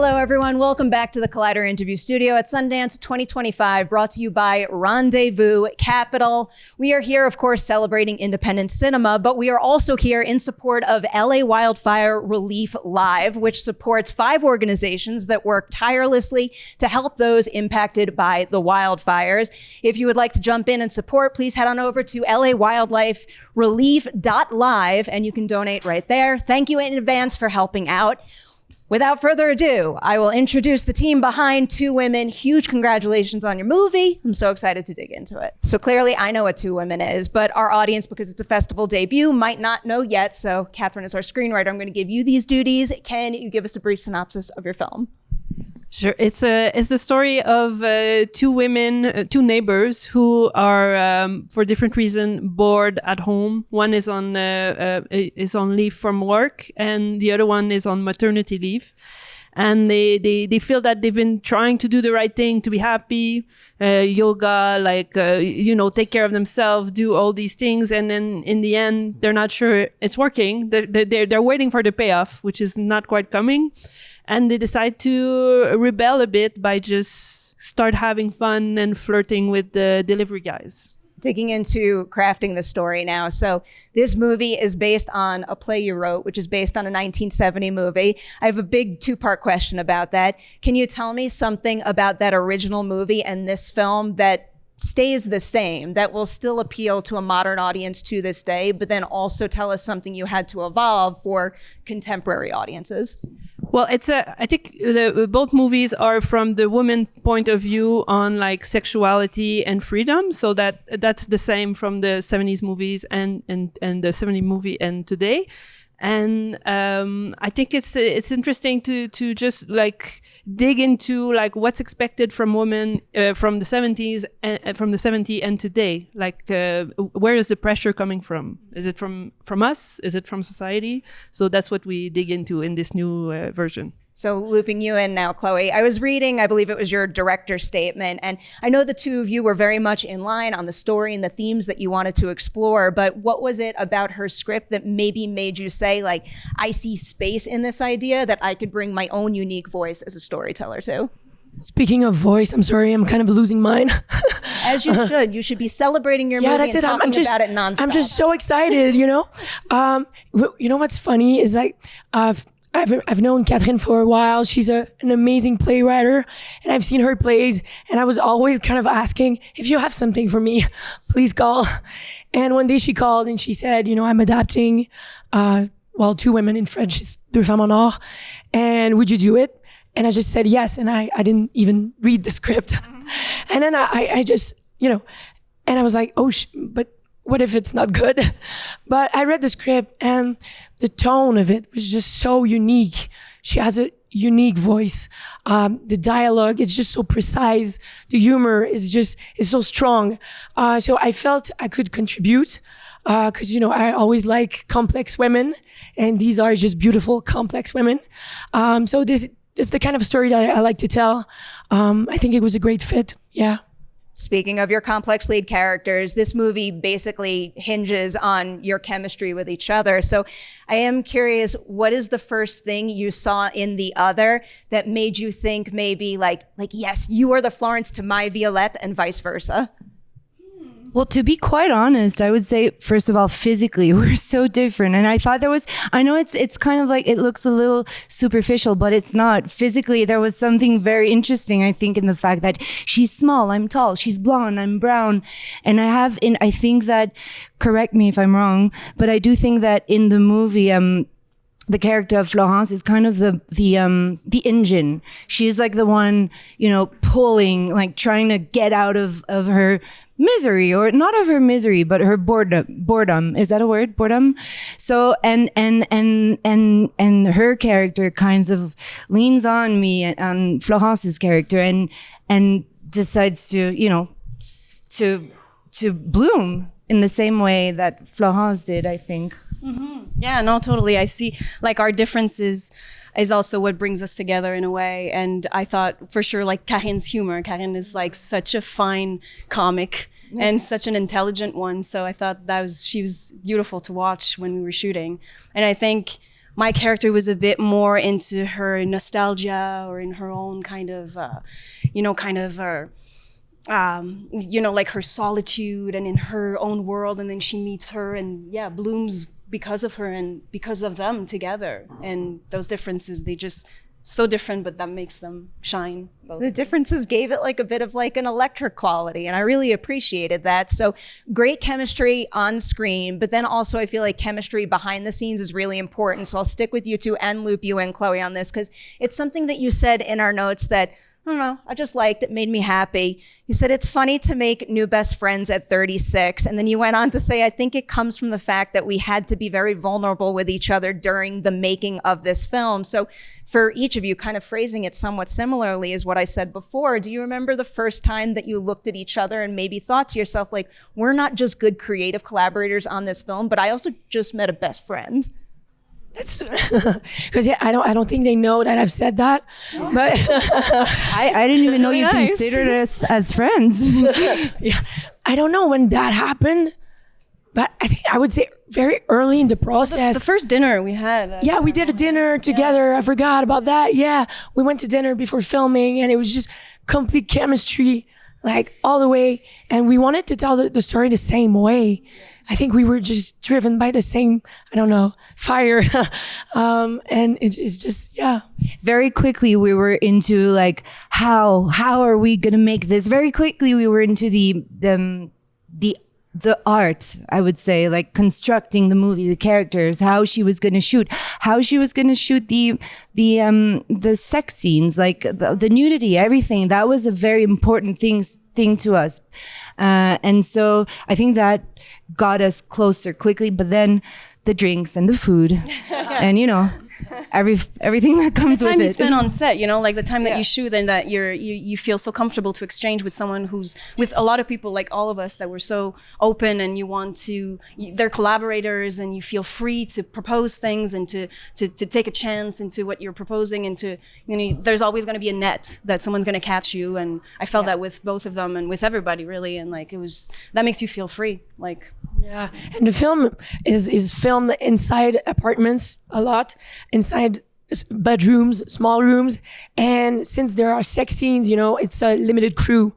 Hello, everyone. Welcome back to the Collider Interview Studio at Sundance 2025, brought to you by Rendezvous Capital. We are here, of course, celebrating independent cinema, but we are also here in support of LA Wildfire Relief Live, which supports 5 organizations that work tirelessly to help those impacted by the wildfires. If you would like to jump in and support, please head on over to lawildliferelief.live and you can donate right there. Thank you in advance for helping out. Without further ado, I will introduce the team behind Two Women. Huge congratulations on your movie. I'm so excited to dig into it. So clearly I know what Two Women is, but our audience, because it's a festival debut, might not know yet. So Catherine is our screenwriter. I'm going to give you these duties. Can you give us a brief synopsis of your film? Sure. It's the story of two women, two neighbors who are for different reasons bored at home. One is on leave from work, and the other one is on maternity leave. And they feel that they've been trying to do the right thing to be happy, yoga, take care of themselves, do all these things, and then in the end they're not sure it's working. They're waiting for the payoff, which is not quite coming. And they decide to rebel a bit by just start having fun and flirting with the delivery guys. Digging into crafting the story now. So this movie is based on a play you wrote, which is based on a 1970 movie. I have a big 2-part question about that. Can you tell me something about that original movie and this film that stays the same, that will still appeal to a modern audience to this day, but then also tell us something you had to evolve for contemporary audiences? Well, I think both movies are from the woman point of view on like sexuality and freedom. So that's the same from the 70s movies and the 70s movie and today. And I think it's interesting to just like dig into like what's expected from women from the 70s and from the 70s and today. Like where is the pressure coming from? Is it from us? Is it from society? So that's what we dig into in this new version. So looping you in now, Chloe, I was reading, I believe it was your director's statement, and I know the two of you were very much in line on the story and the themes that you wanted to explore, but what was it about her script that maybe made you say, like, I see space in this idea that I could bring my own unique voice as a storyteller to? Speaking of voice, I'm sorry, I'm kind of losing mine. As you should. You should be celebrating your movie and talking about it nonstop. I'm just so excited, you know? You know what's funny is like, I've known Catherine for a while. She's an amazing playwright, and I've seen her plays, and I was always kind of asking, if you have something for me, please call. And one day she called and she said, you know, I'm adapting, Two Women in French is Deux Femmes en Or, and would you do it? And I just said yes, and I didn't even read the script. And then I just, you know, and I was like, but what if it's not good? But I read the script and the tone of it was just so unique. She has a unique voice. The dialogue is just so precise. The humor is so strong. So I felt I could contribute because, you know, I always like complex women, and these are just beautiful, complex women. So this is the kind of story that I like to tell. I think it was a great fit. Yeah. Speaking of your complex lead characters, this movie basically hinges on your chemistry with each other. So I am curious, what is the first thing you saw in the other that made you think maybe like, yes, you are the Florence to my Violette and vice versa? Well, to be quite honest, I would say, first of all, physically, we're so different. And I thought I know it's kind of like, it looks a little superficial, but it's not. Physically, there was something very interesting, I think, in the fact that she's small, I'm tall, she's blonde, I'm brown. And I think that, correct me if I'm wrong, but I do think that in the movie, the character of Florence is kind of the engine. She's like the one, you know, pulling, like trying to get out of her misery, or not of her misery, but her boredom. Is that a word? Boredom. So, and her character kind of leans on me, on Florence's character, and decides to, you know, to bloom in the same way that Florence did, I think. Mm-hmm. Yeah, no, totally. I see, like, our differences is also what brings us together in a way. And I thought for sure, like, Karine's humor. Karine is like such a fine comic and such an intelligent one. So I thought she was beautiful to watch when we were shooting. And I think my character was a bit more into her nostalgia or in her own kind of, like her solitude and in her own world. And then she meets her and blooms because of her and because of them together. And those differences, they just so different, but that makes them shine. Both. The differences gave it like a bit of like an electric quality, and I really appreciated that. So great chemistry on screen, but then also I feel like chemistry behind the scenes is really important. So I'll stick with you two and loop you in, Chloe, on this, because it's something that you said in our notes that I don't know, I just liked it, made me happy. You said it's funny to make new best friends at 36. And then you went on to say, I think it comes from the fact that we had to be very vulnerable with each other during the making of this film. So for each of you, kind of phrasing it somewhat similarly as what I said before, do you remember the first time that you looked at each other and maybe thought to yourself, like, we're not just good creative collaborators on this film, but I also just met a best friend? That's because I don't think they know that I've said that, but I didn't even know really you nice. considered us as friends. yeah, I don't know when that happened, but I think I would say very early in the process. The first dinner we had. Yeah, we did a dinner together. I forgot about that. Yeah, we went to dinner before filming, and it was just complete chemistry, like all the way. And we wanted to tell the story the same way. I think we were just driven by the same, I don't know, fire. And it's just, yeah. Very quickly, we were into like, how are we going to make this? Very quickly, we were into the art, I would say, like constructing the movie, the characters, how she was going to shoot the sex scenes, like the nudity, everything. That was a very important thing to us. And so I think that got us closer quickly, but then the drinks and the food and, you know, everything that comes the with time it. you spend on set, you know, like the time that you shoot and that you feel so comfortable to exchange with someone who's with a lot of people like all of us that were so open and you want to, they're collaborators and you feel free to propose things and to take a chance into what you're proposing and to, you know, there's always going to be a net that someone's going to catch you. And I felt that with both of them and with everybody really. And like, that makes you feel free. Like, yeah, and the film is filmed inside apartments a lot, inside bedrooms, small rooms, and since there are sex scenes, you know, it's a limited crew,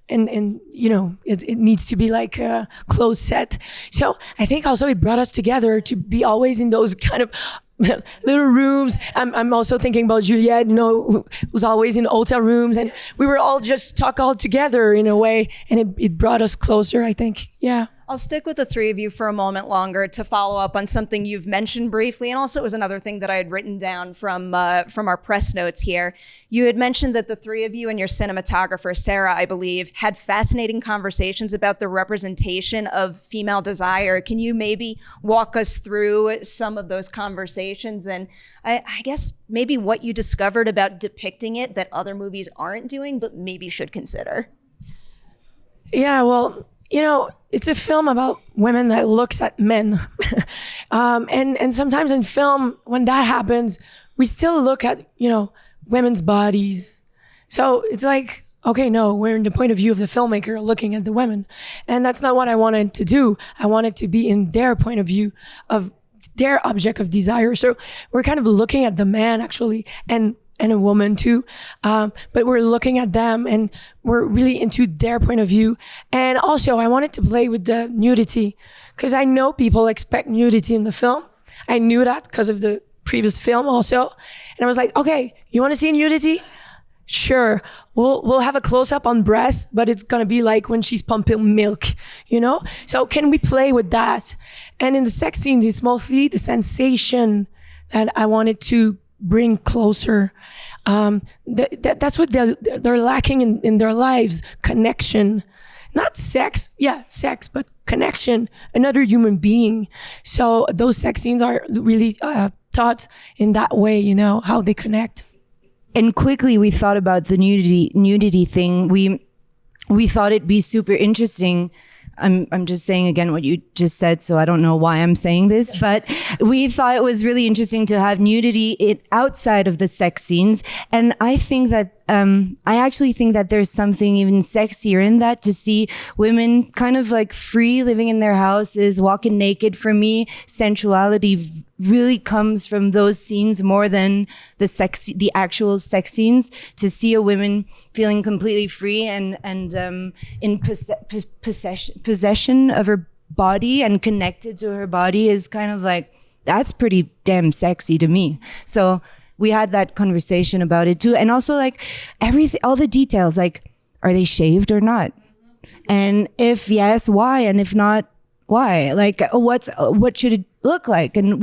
and you know, it needs to be like a closed set. So I think also it brought us together to be always in those kind of little rooms. I'm also thinking about Juliette, you know, who was always in hotel rooms, and we were all just stuck all together in a way, and it brought us closer, I think. Yeah. I'll stick with the three of you for a moment longer to follow up on something you've mentioned briefly. And also it was another thing that I had written down from our press notes here. You had mentioned that the three of you and your cinematographer, Sarah, I believe, had fascinating conversations about the representation of female desire. Can you maybe walk us through some of those conversations? And I guess maybe what you discovered about depicting it that other movies aren't doing, but maybe should consider. Yeah, well, you know, it's a film about women that looks at men. And sometimes in film, when that happens, we still look at, you know, women's bodies. So it's like, okay, no, we're in the point of view of the filmmaker looking at the women. And that's not what I wanted to do. I wanted to be in their point of view of their object of desire. So we're kind of looking at the man actually, and a woman too. But we're looking at them and we're really into their point of view. And also I wanted to play with the nudity because I know people expect nudity in the film. I knew that because of the previous film also. And I was like, okay, you want to see nudity? Sure. We'll have a close up on breasts, but it's going to be like when she's pumping milk, you know? So can we play with that? And in the sex scenes, it's mostly the sensation that I wanted to bring closer. That's what they're lacking in their lives. Connection, not sex. Yeah, sex, but connection, another human being. So those sex scenes are really taught in that way, you know, how they connect. And quickly we thought about the nudity thing. We thought it'd be super interesting. I'm just saying again what you just said, so I don't know why I'm saying this, but we thought it was really interesting to have nudity outside of the sex scenes. And I think that I actually think that there's something even sexier in that, to see women kind of like free, living in their houses, walking naked. For me, sensuality really comes from those scenes more than the actual sex scenes. To see a woman feeling completely free and in possession of her body and connected to her body is kind of like, that's pretty damn sexy to me. So we had that conversation about it too. And also like everything, all the details, like, are they shaved or not? And if yes, why? And if not, why? Like what should it look like? And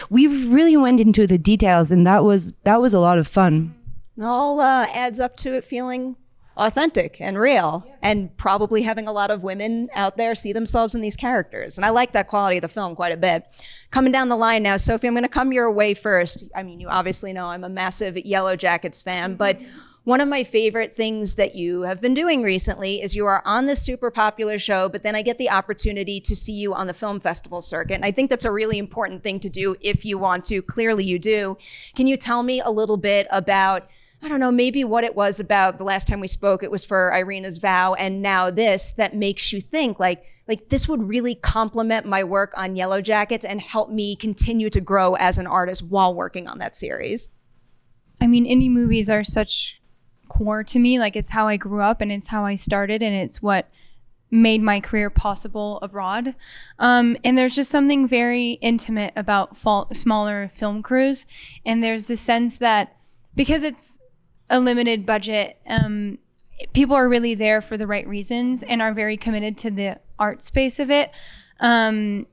we really went into the details, and that was a lot of fun. It all adds up to it feeling authentic and real, and probably having a lot of women out there see themselves in these characters. And I like that quality of the film quite a bit. Coming down the line now, Sophie, I'm going to come your way first. I mean, you obviously know I'm a massive Yellowjackets fan, but one of my favorite things that you have been doing recently is you are on this super popular show, but then I get the opportunity to see you on the film festival circuit. And I think that's a really important thing to do if you want to. Clearly you do. Can you tell me a little bit about, I don't know, maybe what it was about the last time we spoke, it was for Irina's Vow, and now this, that makes you think like this would really complement my work on Yellowjackets and help me continue to grow as an artist while working on that series? I mean, indie movies are such core to me. Like, it's how I grew up and it's how I started, and it's what made my career possible abroad. And there's just something very intimate about smaller film crews. And there's the sense that because it's a limited budget, people are really there for the right reasons and are very committed to the art space of it. And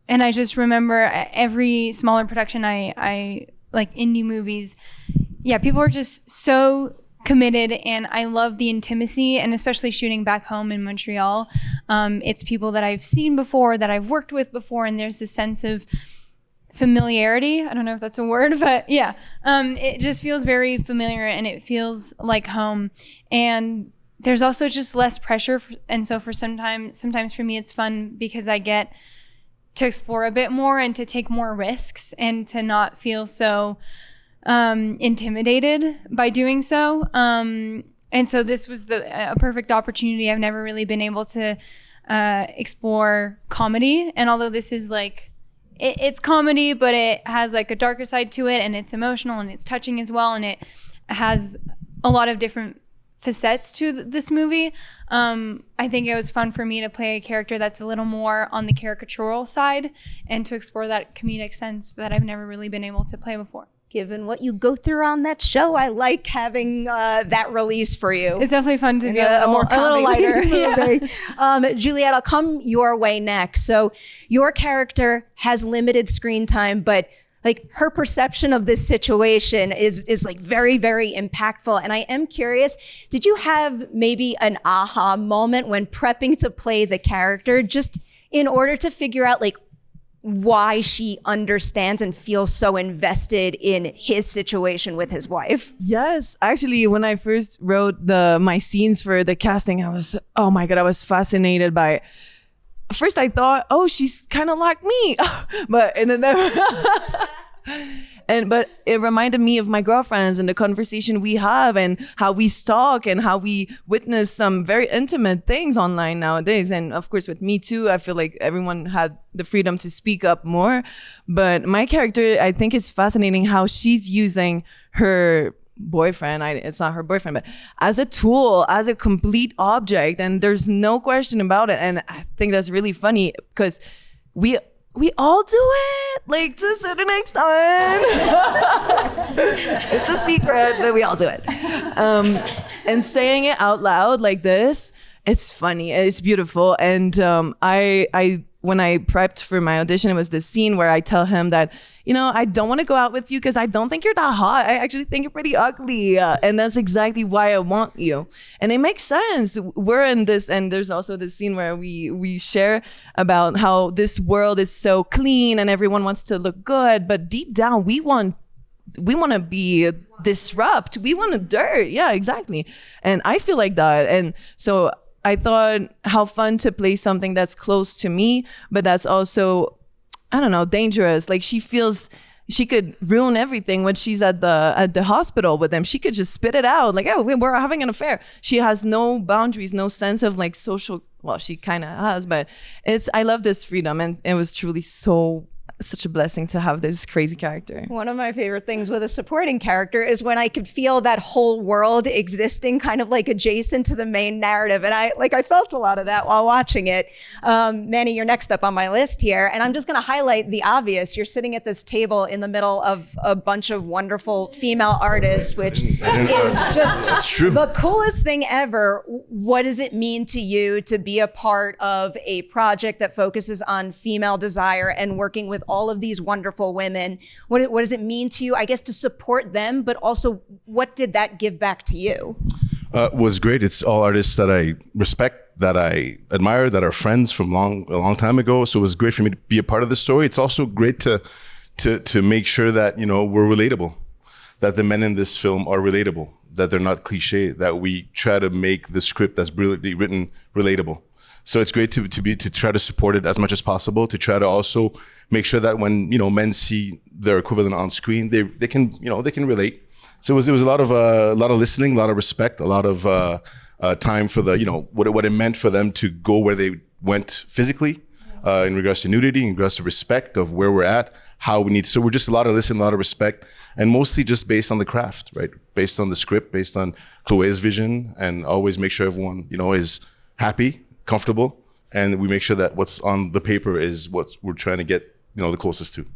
I just remember every smaller production I like, indie movies, people are just so committed, and I love the intimacy, and especially shooting back home in Montreal. It's people that I've seen before, that I've worked with before, and there's this sense of familiarity. I don't know if that's a word, but it just feels very familiar, and it feels like home. And there's also just less pressure, and so sometimes for me it's fun because I get to explore a bit more and to take more risks and to not feel so intimidated by doing so. And so this was a perfect opportunity. I've never really been able to explore comedy. And although this is like, it's comedy, but it has like a darker side to it, and it's emotional and it's touching as well. And it has a lot of different facets to this movie. I think it was fun for me to play a character that's a little more on the caricatural side and to explore that comedic sense that I've never really been able to play before. Given what you go through on that show, I like having that release for you. It's definitely fun to be a little lighter. Yeah. Juliette, I'll come your way next. So your character has limited screen time, but like her perception of this situation is like very, very impactful. And I am curious, did you have maybe an aha moment when prepping to play the character, just in order to figure out like why she understands and feels so invested in his situation with his wife? Yes, actually, when I first wrote my scenes for the casting, I was, oh my God, I was fascinated by it. First I thought, oh, she's kind of like me, but it reminded me of my girlfriends and the conversation we have and how we stalk and how we witness some very intimate things online nowadays. And of course with me too, I feel like everyone had the freedom to speak up more. But my character, I think it's fascinating how she's using her boyfriend, it's not her boyfriend, but as a tool, as a complete object, and there's no question about it. And I think that's really funny because we all do it, like, to a certain extent. It's a secret, but we all do it. And saying it out loud like this, it's funny, it's beautiful. And I when I prepped for my audition, it was this scene where I tell him that, I don't want to go out with you because I don't think you're that hot. I actually think you're pretty ugly. And that's exactly why I want you. And it makes sense. We're in this, and there's also this scene where we share about how this world is so clean and everyone wants to look good. But deep down, we want to be disrupt. We want to dirt. Yeah, exactly. And I feel like that. And so I thought how fun to play something that's close to me, but that's also, I don't know, dangerous. Like she feels she could ruin everything when she's at the hospital with them. She could just spit it out like, oh, we're having an affair. She has no boundaries, no sense of like social. Well, she kind of has, but I love this freedom, and it was truly such a blessing to have this crazy character. One of my favorite things with a supporting character is when I could feel that whole world existing kind of like adjacent to the main narrative. And I felt a lot of that while watching it. Manny, you're next up on my list here. And I'm just going to highlight the obvious. You're sitting at this table in the middle of a bunch of wonderful female artists, which is just the coolest thing ever. What does it mean to you to be a part of a project that focuses on female desire and working with all of these wonderful women? What does it mean to you, I guess, to support them, but also what did that give back to you? Was great. It's all artists that I respect, that I admire, that are friends from a long time ago. So it was great for me to be a part of the story. It's also great to make sure that, you know, we're relatable, that the men in this film are relatable, that they're not cliche, that we try to make the script that's brilliantly written relatable. So it's great to try to support it as much as possible, to try to also make sure that when, you know, men see their equivalent on screen, they can relate. So it was a lot of listening, a lot of respect, a lot of time for the, you know, what it meant for them to go where they went physically, in regards to nudity, in regards to respect of where we're at, how we need. So we're just a lot of listening, a lot of respect, and mostly just based on the craft, right? Based on the script, based on Chloé's vision, and always make sure everyone, you know, is happy, comfortable, and we make sure that what's on the paper is what we're trying to get, you know, the closest to.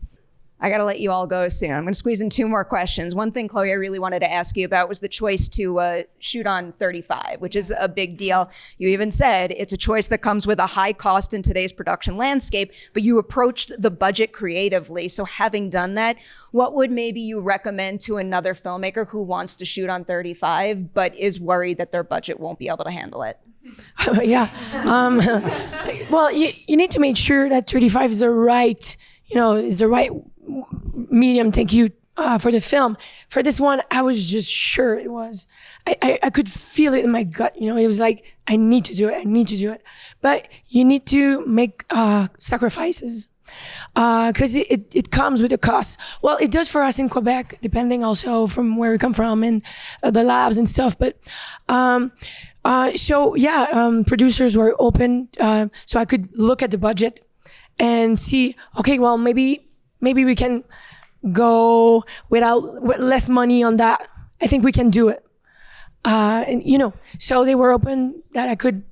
I got to let you all go soon. I'm going to squeeze in 2 more questions. One thing, Chloé, I really wanted to ask you about was the choice to shoot on 35, which is a big deal. You even said it's a choice that comes with a high cost in today's production landscape, but you approached the budget creatively. So having done that, what would maybe you recommend to another filmmaker who wants to shoot on 35, but is worried that their budget won't be able to handle it? Yeah. Well, you need to make sure that 35 is the right, is the right medium. Thank you for the film. For this one, I was just sure it was. I could feel it in my gut. It was like, I need to do it. But you need to make sacrifices. Because it comes with a cost. Well, it does for us in Quebec, depending also from where we come from and the labs and stuff. But producers were open, so I could look at the budget and see, okay, well, maybe we can go with less money on that. I think we can do it. So they were open that I could,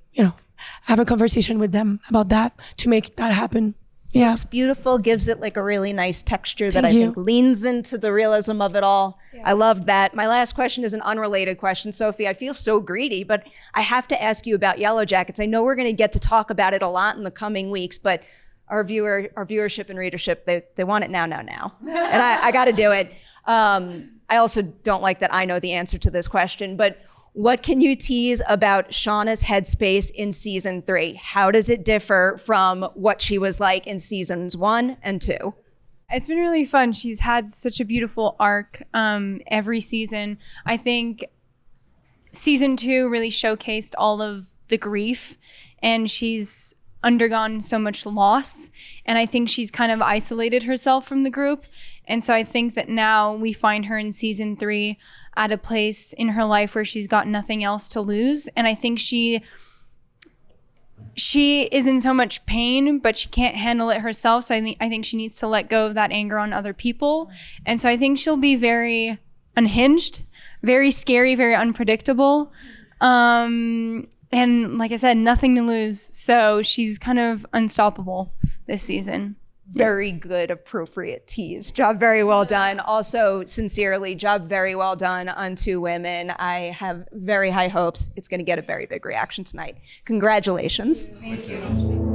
have a conversation with them about that to make that happen. Yeah. It's beautiful, gives it like a really nice texture that I think leans into the realism of it all. Yeah. I loved that. My last question is an unrelated question. Sophie, I feel so greedy, but I have to ask you about Yellowjackets. I know we're going to get to talk about it a lot in the coming weeks, but our viewership and readership, they want it now. And I got to do it. I also don't like that I know the answer to this question, but what can you tease about Shauna's headspace in season 3? How does it differ from what she was like in seasons 1 and 2? It's been really fun. She's had such a beautiful arc every season. I think season 2 really showcased all of the grief, and she's undergone so much loss. And I think she's kind of isolated herself from the group. And so I think that now we find her in season 3 at a place in her life where she's got nothing else to lose. And I think she is in so much pain, but she can't handle it herself. So I think she needs to let go of that anger on other people. And so I think she'll be very unhinged, very scary, very unpredictable. And like I said, nothing to lose. So she's kind of unstoppable this season. Very good, appropriate tease. Job very well done. Also, sincerely, job very well done on Two Women. I have very high hopes. It's going to get a very big reaction tonight. Congratulations. Thank you.